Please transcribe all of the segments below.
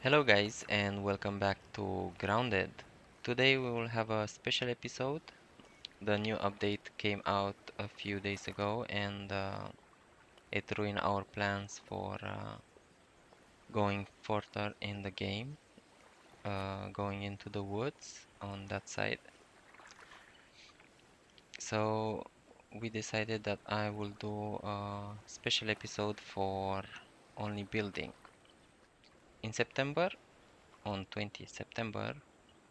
Hello, guys, and welcome back to Grounded. Today we will have a special episode. The new update came out a few days ago, and it ruined our plans for going further in the game, going into the woods on that side. So we decided that I will do a special episode for only building. In September, on 20th September,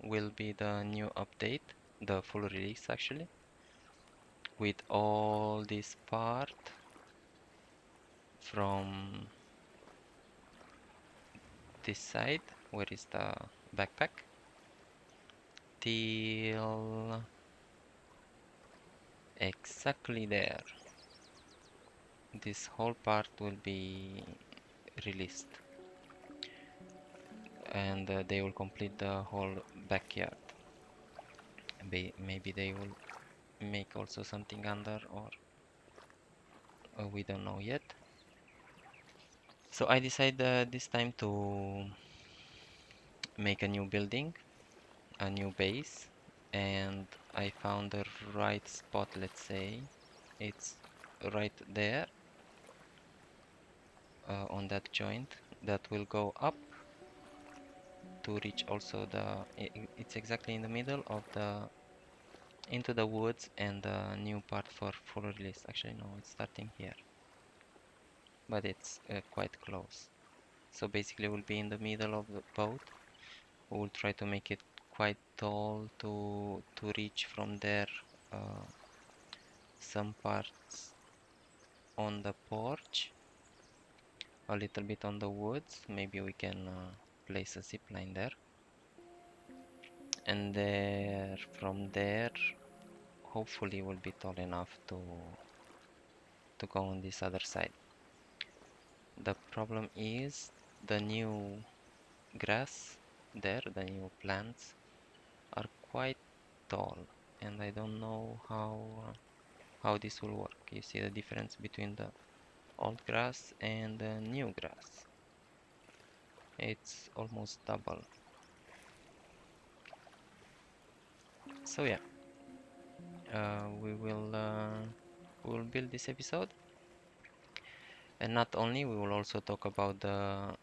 will be the new update, the full release actually, with all this part from this side, where is the backpack, till exactly there. This whole part will be released, and they will complete the whole backyard. Maybe they will make also something under, or we don't know yet. So I decided this time to make a new building, a new base, and I found the right spot. Let's say it's right there, on that joint that will go up to reach also it's exactly in the middle of the into the woods, and the new part for full release. Actually no, it's starting here, but it's quite close. So basically we'll be in the middle of the boat. We'll try to make it quite tall to reach from there some parts on the porch, a little bit on the woods. Maybe we can place a zip line there, and there from there hopefully will be tall enough to go on this other side. The problem is the new grass there, the new plants are quite tall, and I don't know how this will work. You see the difference between the old grass and the new grass. It's almost double. So yeah, we will build this episode, and not only, we will also talk about the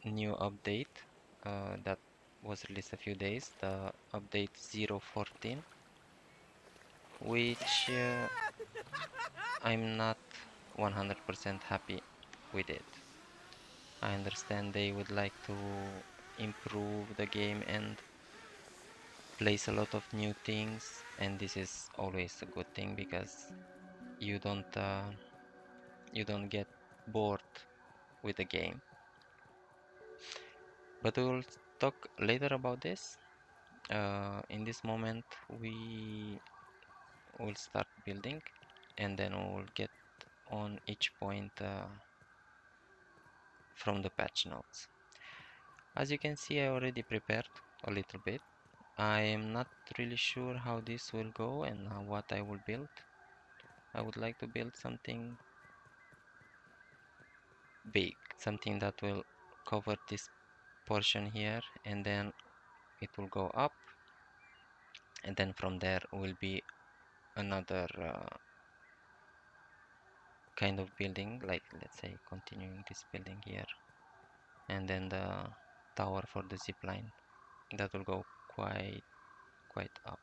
new update that was released a few days, the update 014, which I'm not 100% happy with it. I understand they would like to improve the game and place a lot of new things, and this is always a good thing because you don't uh, you don't get bored with the game. But we will talk later about this. In this moment we will start building, and then we will get on each point from the patch notes. As you can see, I already prepared a little bit. I am not really sure how this will go and what I will build. I would like to build something big, something that will cover this portion here, and then it will go up, and then from there will be another kind of building, like let's say continuing this building here, and then the tower for the zip line that will go quite up.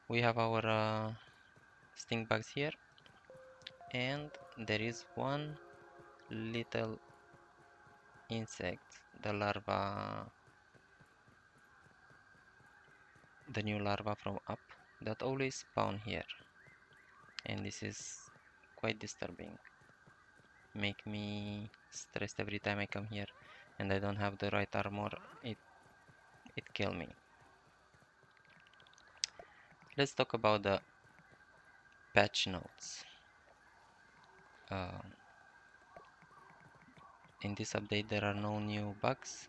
We have our stink bugs here, and there is one little insect, the larva, the new larva from up, that always spawn here, and this is quite disturbing. Make me stressed every time I come here, and I don't have the right armor. It kill me. Let's talk about the patch notes. In this update there are no new bugs,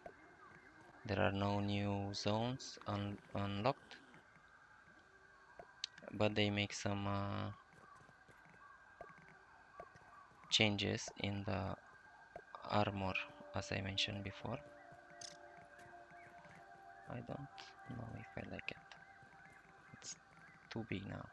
there are no new zones unlocked, but they make some changes in the armor, as I mentioned before. I don't know if I like it. It's too big now.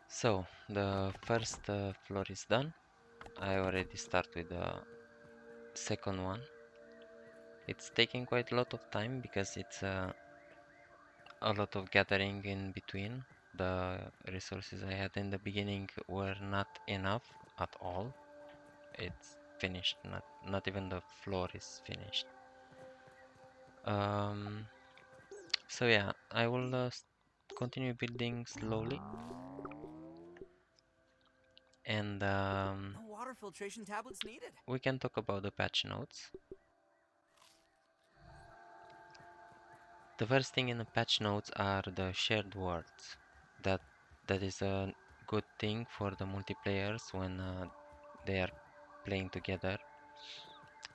So the first floor is done. I already start with the second one. It's taking quite a lot of time because it's a lot of gathering in between. The resources I had in the beginning were not enough at all. It's finished, not even the floor is finished. So yeah, I will continue building slowly, and No water filtration tablets needed. we can talk about the patch notes. The first thing in the patch notes are the shared worlds. That that is a good thing for the multiplayers when they are playing together,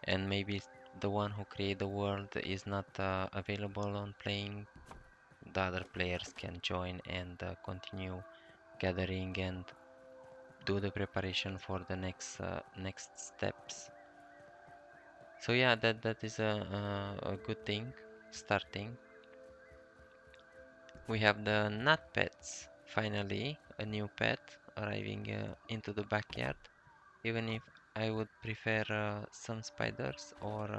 and maybe the one who create the world is not available on playing. The other players can join and continue gathering and do the preparation for the next steps. So yeah, that is a good thing starting. We have the nut pets. Finally, a new pet arriving into the backyard. Even if I would prefer some spiders or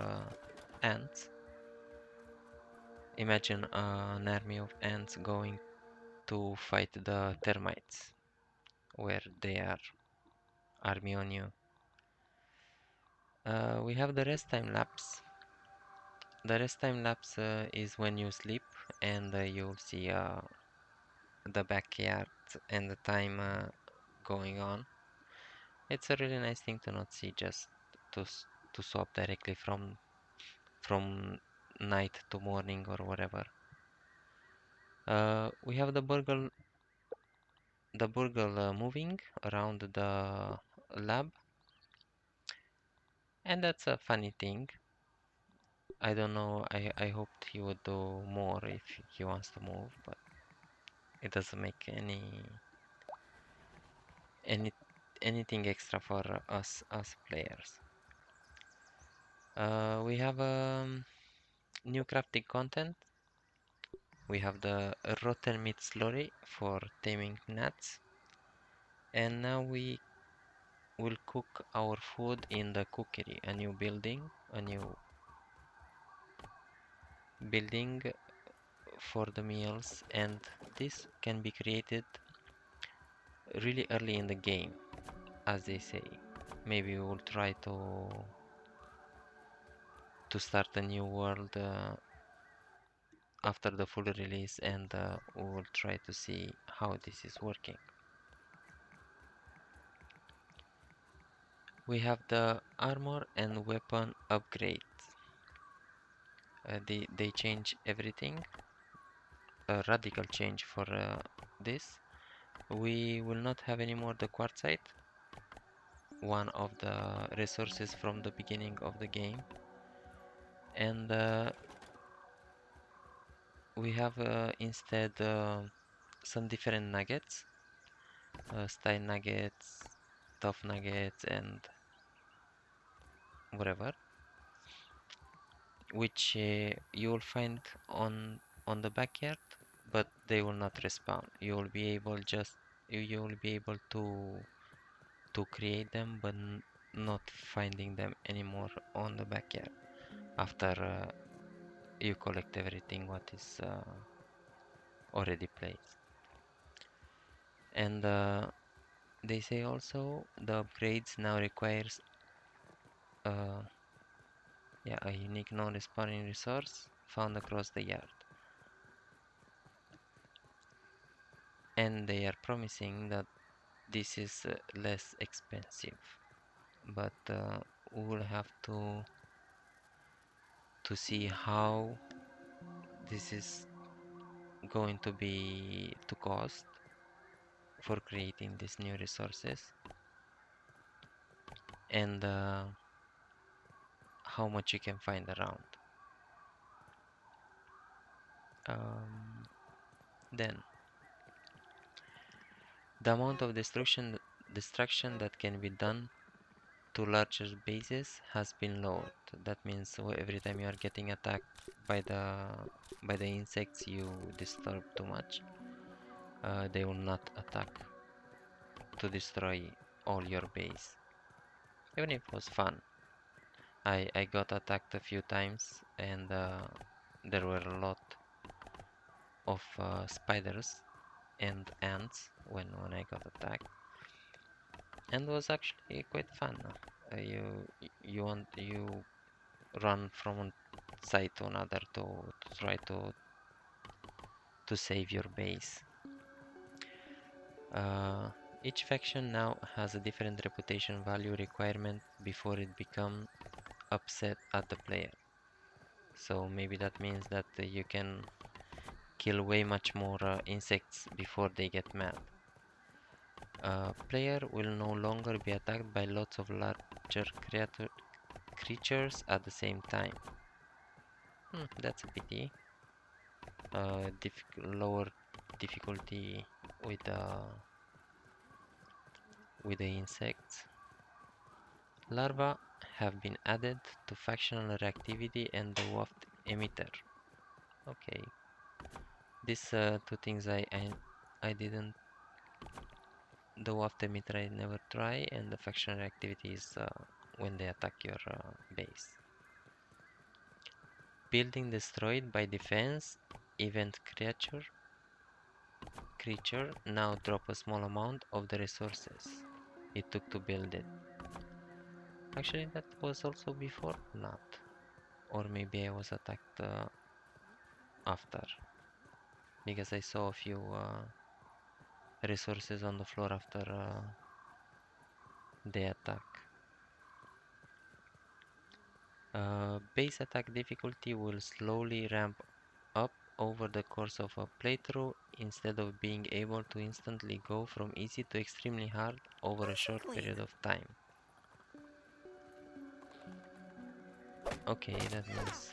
ants. Imagine an army of ants going to fight the termites, where they are army on you. We have the rest time lapse. The rest time lapse is when you sleep and you'll see the backyard and the time going on. It's a really nice thing to not see, just to swap directly from night to morning or whatever. We have the burgle. the burgle moving around the lab, and that's a funny thing. I don't know. I hoped he would do more if he wants to move, but it doesn't make any anything extra for us players. We have new crafting content. We have the rotten meat slurry for taming gnats, and now we will cook our food in the cookery, a new building for the meals, and this can be created really early in the game, as they say. Maybe we will try to start a new world after the full release, and we will try to see how this is working. We have the armor and weapon upgrades. They change everything, a radical change for this. We will not have anymore the quartzite, one of the resources from the beginning of the game, and we have instead some different nuggets, style nuggets, tough nuggets, and whatever, which you will find on the backyard, but they will not respawn. You will be able you will be able to create them, but not finding them anymore on the backyard after you collect everything what is already placed. And they say also the upgrades now requires uh, yeah, a unique non-respawning resource found across the yard. And they are promising that this is less expensive, but we will have to see how this is going to be to cost for creating these new resources, and how much you can find around. Then the amount of destruction that can be done to larger bases has been lowered. That means every time you are getting attacked by the insects you disturb too much, they will not attack to destroy all your base. Even if it was fun. I got attacked a few times, and there were a lot of spiders and ants when I got attacked, and it was actually quite fun. You run from one side to another to try to save your base. Uh, each faction now has a different reputation value requirement before it becomes upset at the player. So maybe that means that you can kill way much more insects before they get mad. Player will no longer be attacked by lots of larger creatures at the same time. That's a pity. Lower difficulty with the insects. Larvae have been added to factional reactivity and the waft emitter. Okay, these two things I didn't. The waft emitter I never try, and the factional reactivity is when they attack your base. Building destroyed by defense event creature now drop a small amount of the resources it took to build it. Actually, that was also before, not, or maybe I was attacked after, because I saw a few resources on the floor after the attack. Base attack difficulty will slowly ramp up over the course of a playthrough instead of being able to instantly go from easy to extremely hard over a short period of time. Okay, that means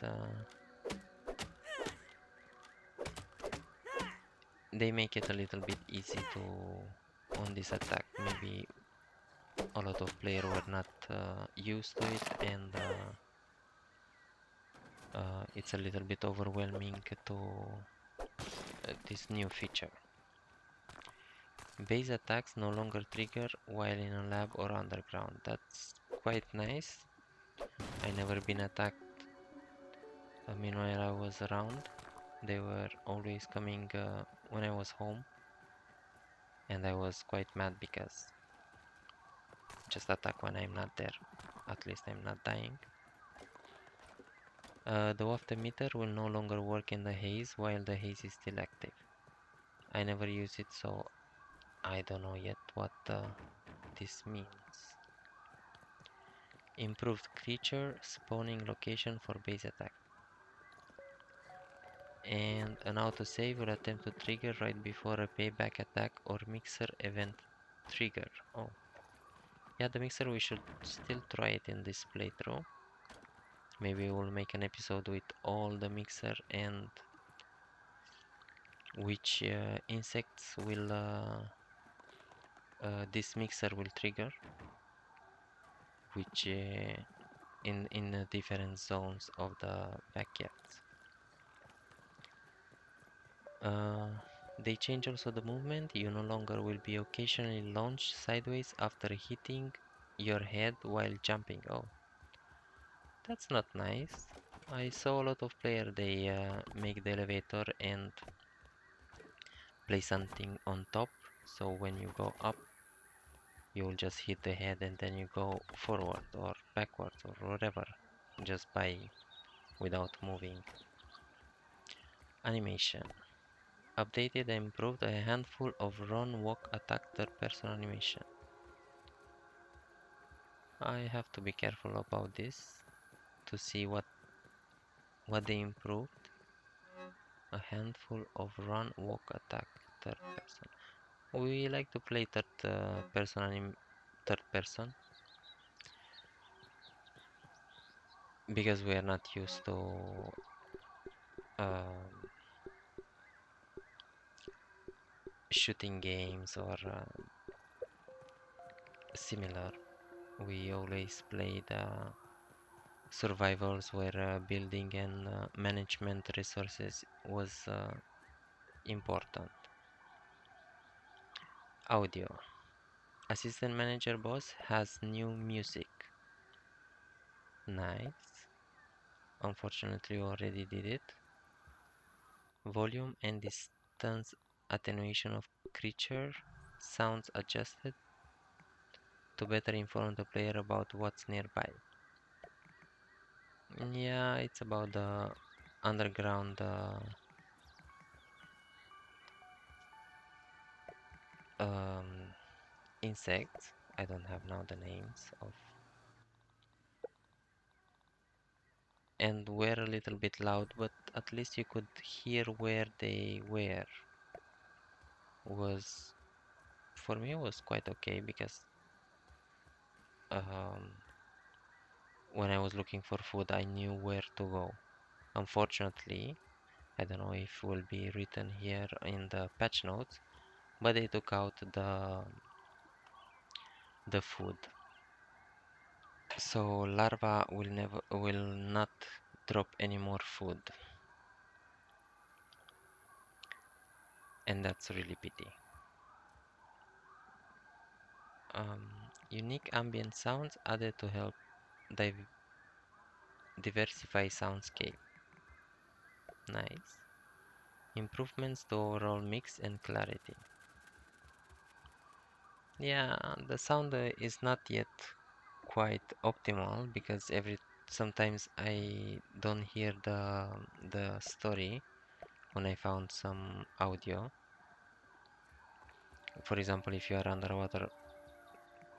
they make it a little bit easy to on this attack. Maybe a lot of players were not used to it, and it's a little bit overwhelming to this new feature. Base attacks no longer trigger while in a lab or underground. That's quite nice. I never been attacked. Meanwhile, I was around. They were always coming when I was home, and I was quite mad because just attack when I'm not there. At least I'm not dying. The waft emitter will no longer work in the haze while the haze is still active. I never use it, so I don't know yet what this means. Improved creature spawning location for base attack. And an autosave will attempt to trigger right before a payback attack or mixer event trigger. Oh. Yeah, the mixer, we should still try it in this playthrough. Maybe we'll make an episode with all the mixer and which insects will this mixer will trigger, which in the different zones of the backyards. They change also the movement. You no longer will be occasionally launched sideways after hitting your head while jumping. Oh, that's not nice. I saw a lot of players, they make the elevator and place something on top, so when you go up you will just hit the head and then you go forward or backwards or whatever, just by without moving. Animation. Updated and improved a handful of run, walk, attack, third person animation. I have to be careful about this to see what they improved. A handful of run, walk, attack, third person. We like to play third person because we are not used to shooting games or similar. We always play the survivals where building and management resources was important. Audio. Assistant Manager Boss has new music. Nice. Unfortunately, we already did it. Volume and distance attenuation of creature sounds adjusted to better inform the player about what's nearby. Yeah, it's about the underground insects. I don't have now the names of, and were a little bit loud, but at least you could hear where they were. Was for me was quite okay because when I was looking for food, I knew where to go. Unfortunately, I don't know if it will be written here in the patch notes, but they took out the food. So larva will not drop any more food. And that's really pity. Unique ambient sounds added to help diversify soundscape. Nice. Improvements to overall mix and clarity. Yeah, the sound is not yet quite optimal because sometimes I don't hear the story when I found some audio. For example, if you are underwater,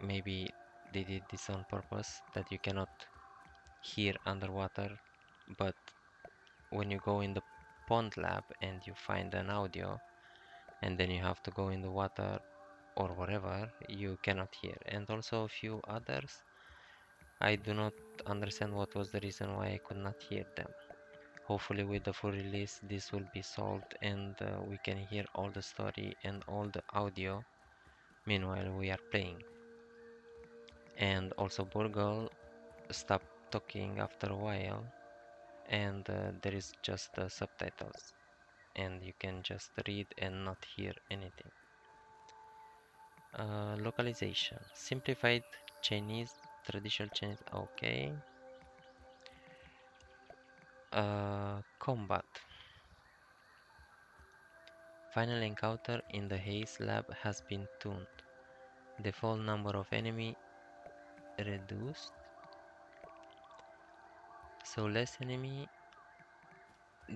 maybe they did this on purpose that you cannot hear underwater, but when you go in the pond lab and you find an audio and then you have to go in the water or wherever, you cannot hear. And also a few others, I do not understand what was the reason why I could not hear them. Hopefully with the full release this will be solved and we can hear all the story and all the audio meanwhile we are playing. And also Burgle stopped talking after a while and there is just the subtitles and you can just read and not hear anything. Localization. Simplified Chinese, traditional Chinese, okay. Combat. Final encounter in the Haze lab has been tuned. Default number of enemy reduced. So less enemy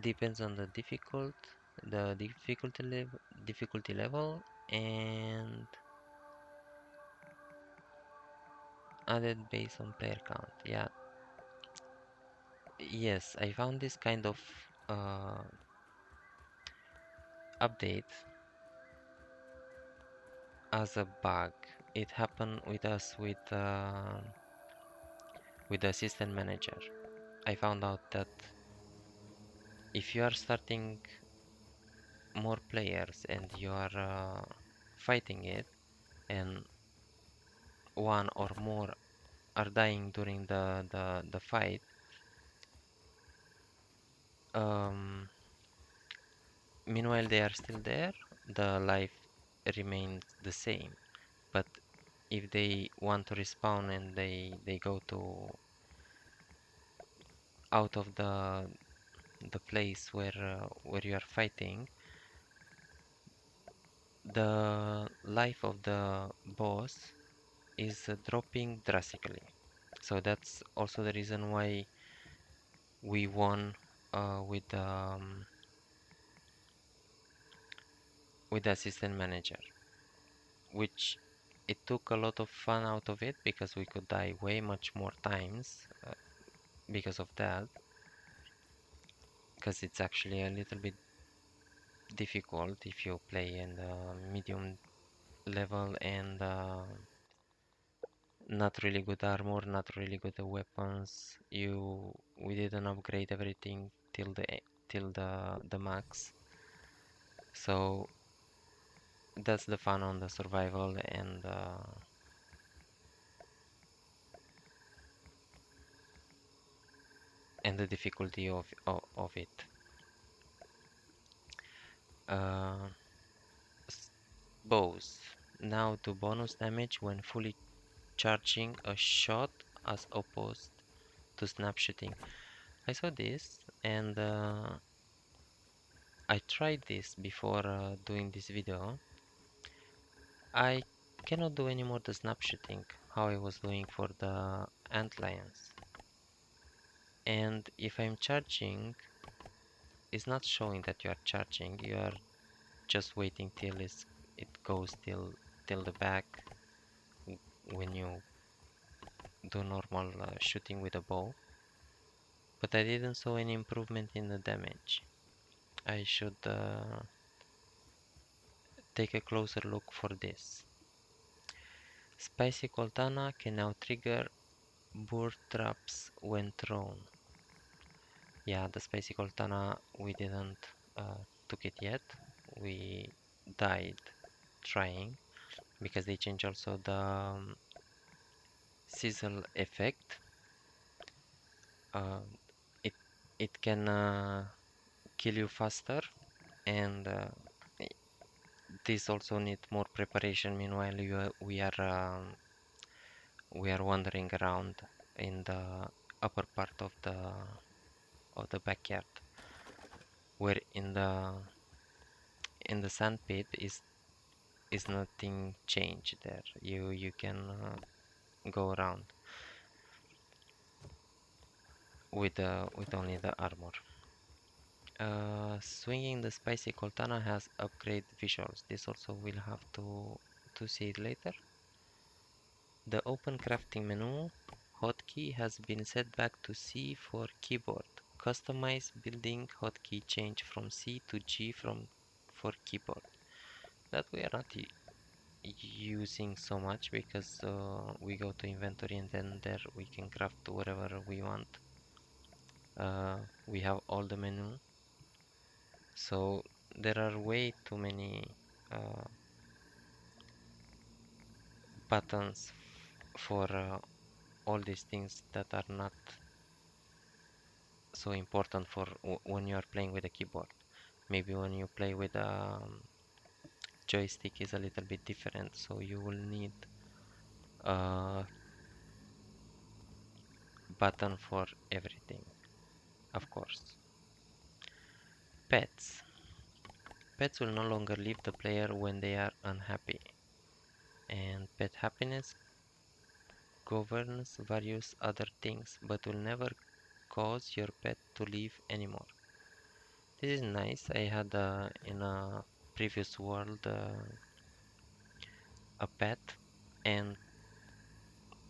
depends on the difficulty level and added based on player count. Yeah. Yes, I found this kind of update as a bug. It happened with us with the assistant manager. I found out that if you are starting more players and you are fighting it and one or more are dying during the fight, um, meanwhile they are still there, the life remains the same. But if they want to respawn and they go to out of the place where you are fighting, the life of the boss is dropping drastically. So that's also the reason why we won with the assistant manager, which it took a lot of fun out of it because we could die way much more times because of that, because it's actually a little bit difficult if you play in the medium level and not really good armor, not really good weapons. We didn't upgrade everything till the max. So that's the fun on the survival and the difficulty of it. Uh, Bows now do bonus damage when fully charging a shot as opposed to snapshooting. I saw this and I tried this before doing this video. I cannot do anymore the snapshooting how I was doing for the antlions. And if I'm charging, it's not showing that you are charging. You are just waiting till it goes till the back when you do normal shooting with a bow. But I didn't saw any improvement in the damage. I should take a closer look for this. Spicy Coltana can now trigger board traps when thrown. Yeah, the Spicy Coltana we didn't took it yet. We died trying because they changed also the sizzle effect. Uh, it it can kill you faster and this also need more preparation. Meanwhile, we are wandering around in the upper part of the backyard, where in the sand pit is nothing changed there. You can go around with only the armor. Swinging the spicy Coltana has upgrade visuals. This also we'll have to see it later. The open crafting menu hotkey has been set back to C for keyboard Customize building hotkey change from C to G for keyboard. That we are not using so much because we go to inventory and then there we can craft whatever we want. We have all the menu, so there are way too many uh, buttons for all these things that are not so important for when you are playing with a keyboard. Maybe when you play with a joystick is a little bit different, so you will need a button for everything, of course. Pets. Pets will no longer leave the player when they are unhappy, and pet happiness governs various other things, but will never cause your pet to leave anymore. This is nice. I had in a previous world a pet, and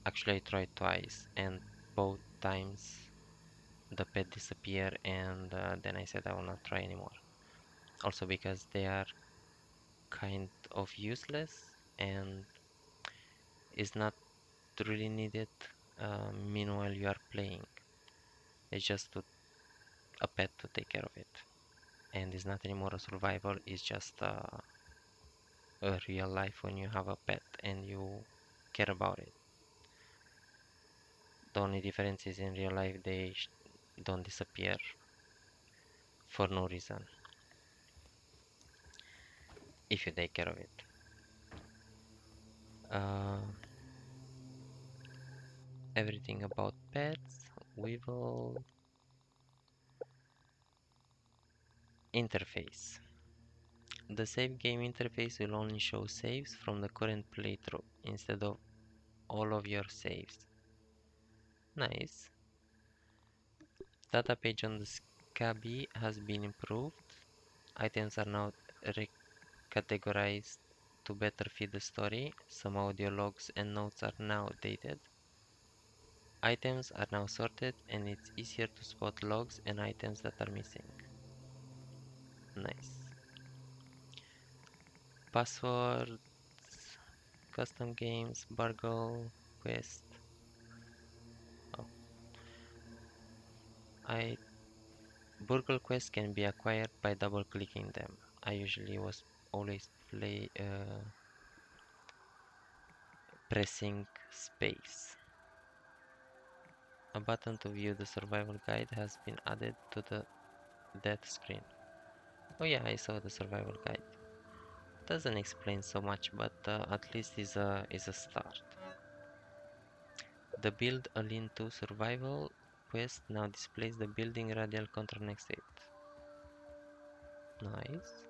actually I tried twice, and both times the pet disappeared, and then I said I will not try anymore. Also because they are kind of useless and is not really needed meanwhile you are playing. It's just a pet to take care of it, and it's not anymore a survival. It's just a real life when you have a pet and you care about it. The only difference is in real life they don't disappear for no reason if you take care of it. Uh, Everything about pets. We will interface. The save game interface will only show saves from the current playthrough instead of all of your saves. Nice. Data page on the Scabby has been improved. Items are now categorized to better fit the story. Some audio logs and notes are now dated. Items are now sorted and it's easier to spot logs and items that are missing. Nice. Passwords, custom games, Bargle, quest. Oh, I Burgle quests can be acquired by double clicking them. I usually was always pressing space. A button to view the survival guide has been added to the death screen. Oh yeah, I saw the survival guide. Doesn't explain so much, but at least is a start. The build a lean-to survival quest now displays the building radial control next to it. Nice.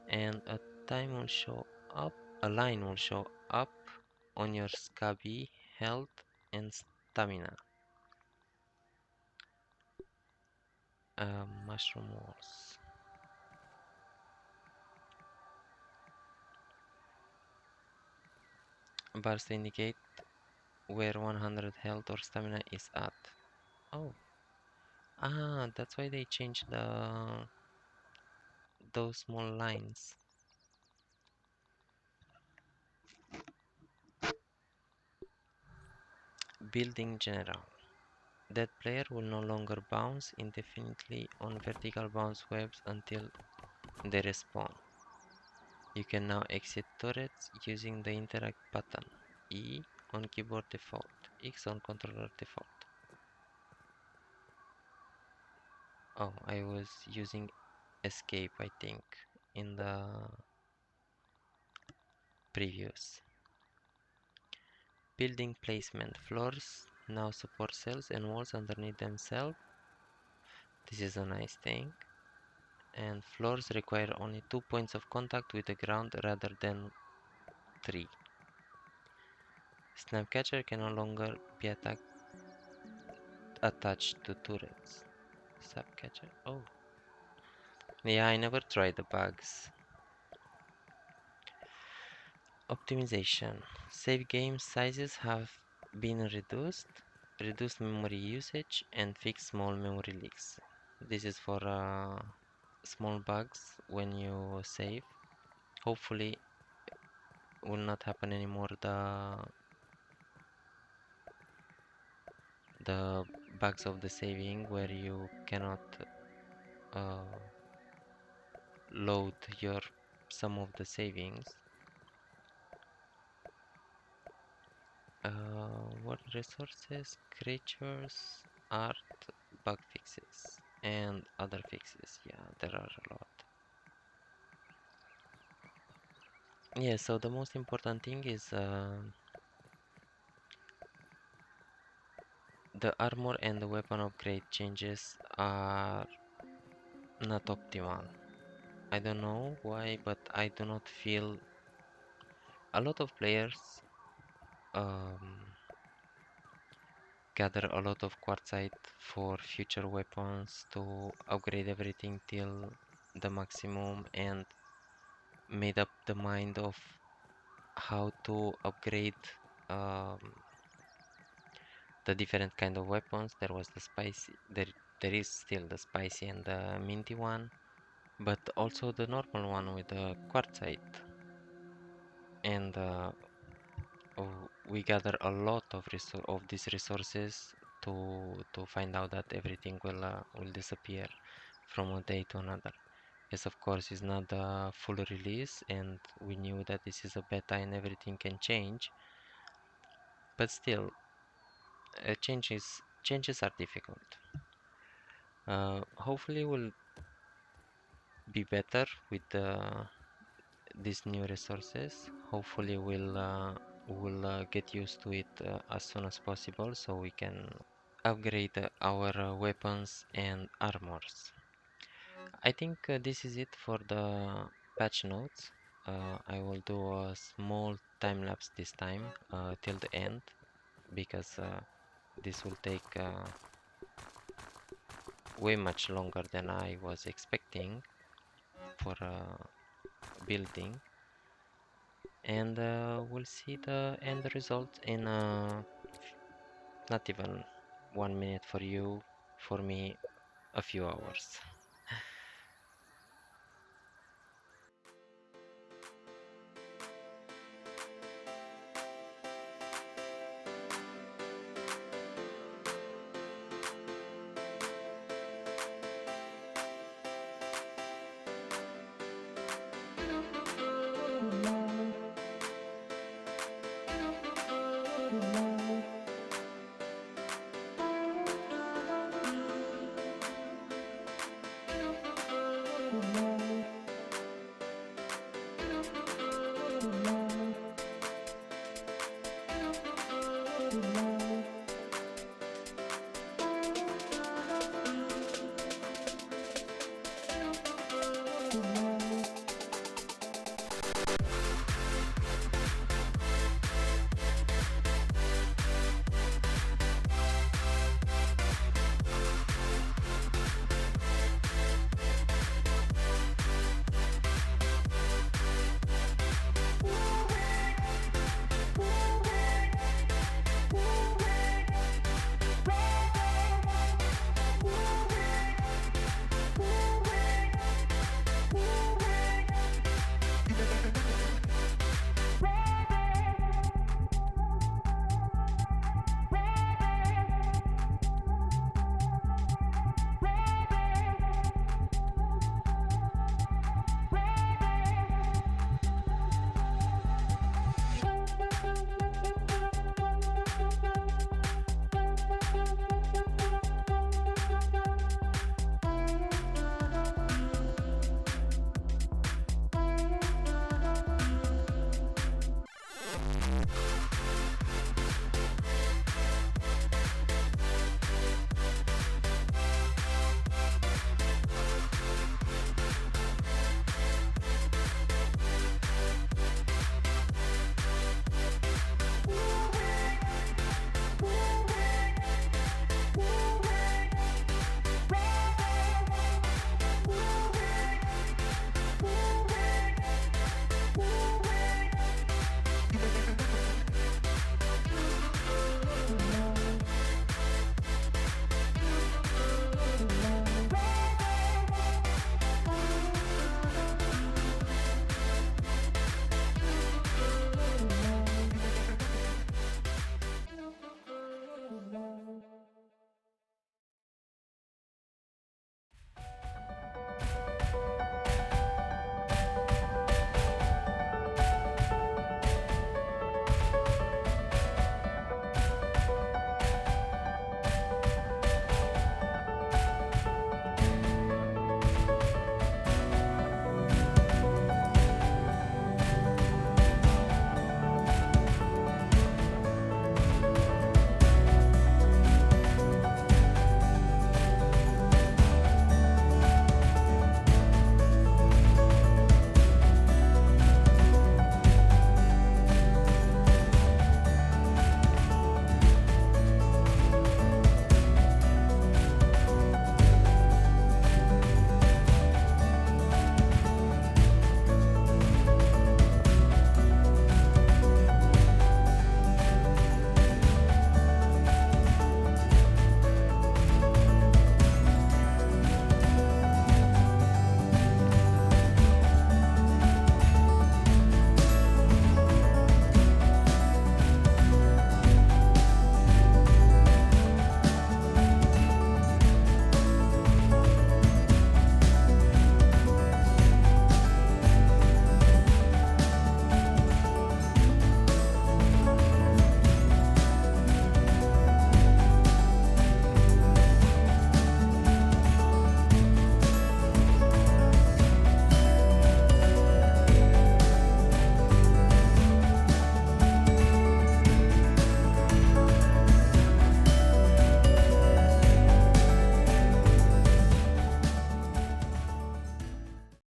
And time will show up. A line will show up on your Scabby health and stamina. Mushroom walls. Bars to indicate where 100 health or stamina is at. Oh, that's why they changed those small lines. Building general. That player will no longer bounce indefinitely on vertical bounce webs until they respawn. You can now exit turrets using the interact button. E on keyboard default, X on controller default. Oh, I was using escape, I think, in the previous. Building placement. Floors now support cells and walls underneath themselves. This is a nice thing. And floors require only 2 points of contact with the ground rather than 3. Snapcatcher can no longer be attached to turrets. Snapcatcher. Oh. Yeah, I never tried the bugs. Optimization. Save game sizes have been reduced. reduce memory usage and fix small memory leaks. This is for small bugs when you save. Hopefully will not happen anymore the bugs of the saving where you cannot uh, load your some of the savings. What resources, creatures, art, bug fixes, and other fixes. Yeah, there are a lot. Yeah, so the most important thing is the armor and the weapon upgrade changes are not optimal. I don't know why, but I do not feel a lot of players um, gather a lot of quartzite for future weapons to upgrade everything till the maximum and made up the mind of how to upgrade um, the different kind of weapons. There was the spicy, there is still the spicy and the minty one, but also the normal one with the quartzite. And we gather a lot of these resources to find out that everything will disappear from a day to another. Yes, of course, it's not the full release, and we knew that this is a beta and everything can change. But still, changes are difficult. Hopefully, will be better with these new resources. Hopefully, we'll get used to it as soon as possible, so we can upgrade our weapons and armors. I think this is it for the patch notes. I will do a small time lapse this time till the end because this will take way much longer than I was expecting for building, and we'll see the end result in not even 1 minute for you, for me a few hours.